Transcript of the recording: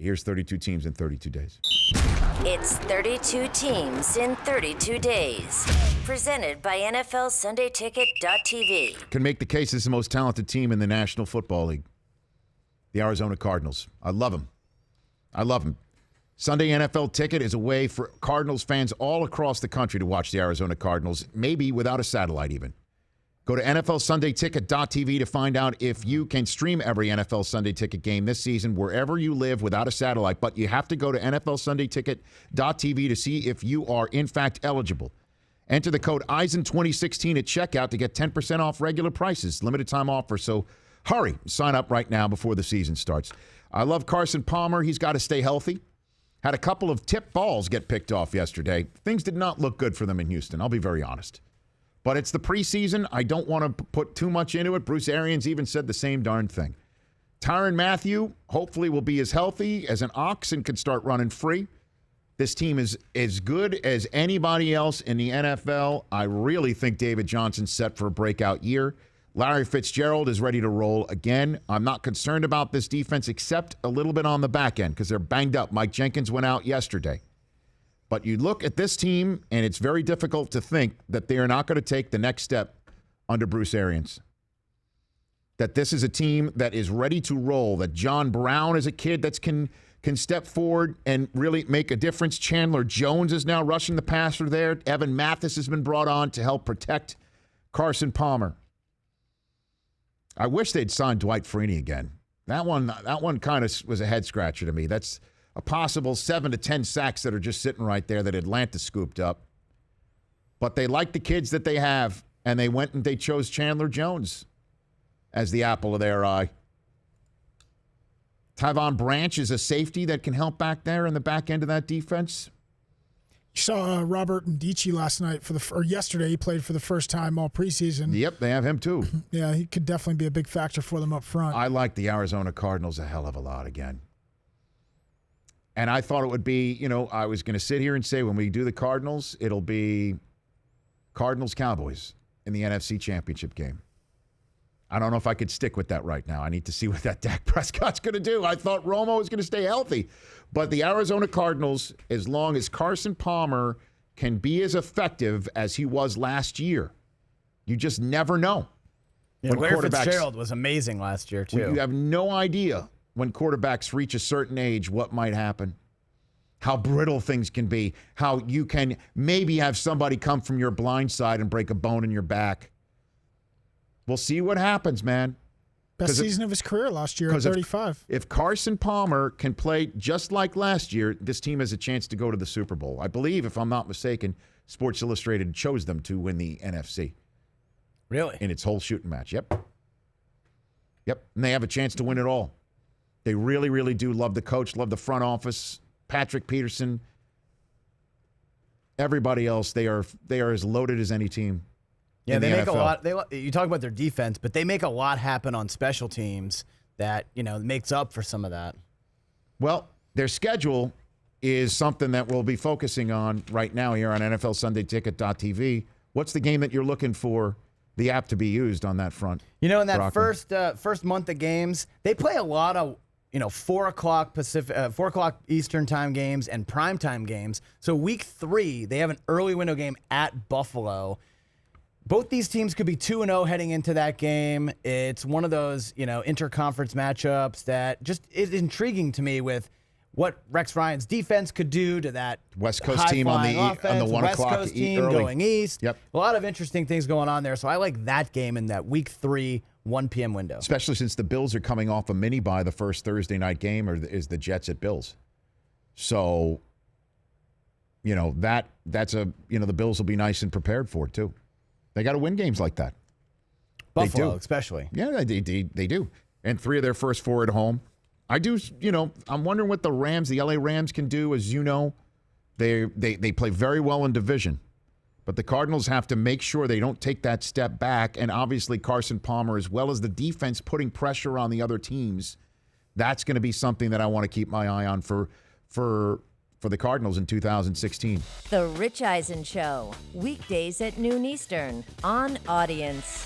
Here's 32 teams in 32 days. It's 32 teams in 32 days. Presented by NFL SundayTicket.tv. Can make the case this is the most talented team in the National Football League. The Arizona Cardinals. I love them. I love them. Sunday NFL Ticket is a way for Cardinals fans all across the country to watch the Arizona Cardinals, maybe without a satellite even. Go to NFLSundayTicket.tv to find out if you can stream every NFL Sunday Ticket game this season wherever you live without a satellite. But you have to go to NFLSundayTicket.tv to see if you are, in fact, eligible. Enter the code EISEN2016 at checkout to get 10% off regular prices. Limited time offer, so hurry. Sign up right now before the season starts. I love Carson Palmer. He's got to stay healthy. Had a couple of tip balls get picked off yesterday. Things did not look good for them in Houston. I'll be very honest. But it's the preseason. I don't want to put too much into it. Bruce Arians even said the same darn thing. Tyrann Mathieu hopefully will be as healthy as an ox and can start running free. This team is as good as anybody else in the NFL. I really think David Johnson's set for a breakout year. Larry Fitzgerald is ready to roll again. I'm not concerned about this defense except a little bit on the back end because they're banged up. Mike Jenkins went out yesterday. But you look at this team, and it's very difficult to think that they are not going to take the next step under Bruce Arians. That this is a team that is ready to roll, that John Brown is a kid that can step forward and really make a difference. Chandler Jones is now rushing the passer there. Evan Mathis has been brought on to help protect Carson Palmer. I wish they'd signed Dwight Freeney again. That one kind of was a head-scratcher to me. That's a possible 7 to 10 sacks that are just sitting right there that Atlanta scooped up. But they like the kids that they have, and they went and they chose Chandler Jones as the apple of their eye. Tyvon Branch is a safety that can help back there in the back end of that defense. You saw Robert Ndici last night or yesterday. He played for the first time all preseason. Yep, they have him too. Yeah, he could definitely be a big factor for them up front. I like the Arizona Cardinals a hell of a lot again. And I thought it would be, I was going to sit here and say when we do the Cardinals, it'll be Cardinals-Cowboys in the NFC Championship game. I don't know if I could stick with that right now. I need to see what that Dak Prescott's going to do. I thought Romo was going to stay healthy. But the Arizona Cardinals, as long as Carson Palmer can be as effective as he was last year, you just never know. Yeah, Larry Fitzgerald was amazing last year, too. You have no idea when quarterbacks reach a certain age what might happen, how brittle things can be, how you can maybe have somebody come from your blind side and break a bone in your back. We'll see what happens, man. Best season of his career last year at 35. If Carson Palmer can play just like last year, this team has a chance to go to the Super Bowl. I believe, if I'm not mistaken, Sports Illustrated chose them to win the NFC. Really? In its whole shooting match. Yep. And they have a chance to win it all. They really, really do love the coach, love the front office, Patrick Peterson, everybody else. They are as loaded as any team. Yeah, they make NFL. a lot. You talk about their defense, but they make a lot happen on special teams that makes up for some of that. Well, their schedule is something that we'll be focusing on right now here on NFLSundayTicket.tv. What's the game that you're looking for the app to be used on that front? In that Brockman? first month of games, they play a lot of 4 o'clock Pacific, 4 o'clock Eastern time games and primetime games. So week 3, they have an early window game at Buffalo. Both these teams could be 2-0 heading into that game. It's one of those, interconference matchups that just is intriguing to me with what Rex Ryan's defense could do to that West Coast team on the 1 West o'clock Coast team early. going east. Yep. A lot of interesting things going on there. So I like that game in that week 3, 1 p.m. window. Especially since the Bills are coming off a mini-bye. The first Thursday night game is the Jets at Bills. So, that's the Bills will be nice and prepared for it too. They got to win games like that. Buffalo, especially. Yeah, they do. And 3 of their first 4 at home. I do, I'm wondering what the LA Rams can do. As you know, they play very well in division. But the Cardinals have to make sure they don't take that step back. And obviously Carson Palmer, as well as the defense putting pressure on the other teams, that's going to be something that I want to keep my eye on for the Cardinals in 2016. The Rich Eisen Show, weekdays at noon Eastern on Audience.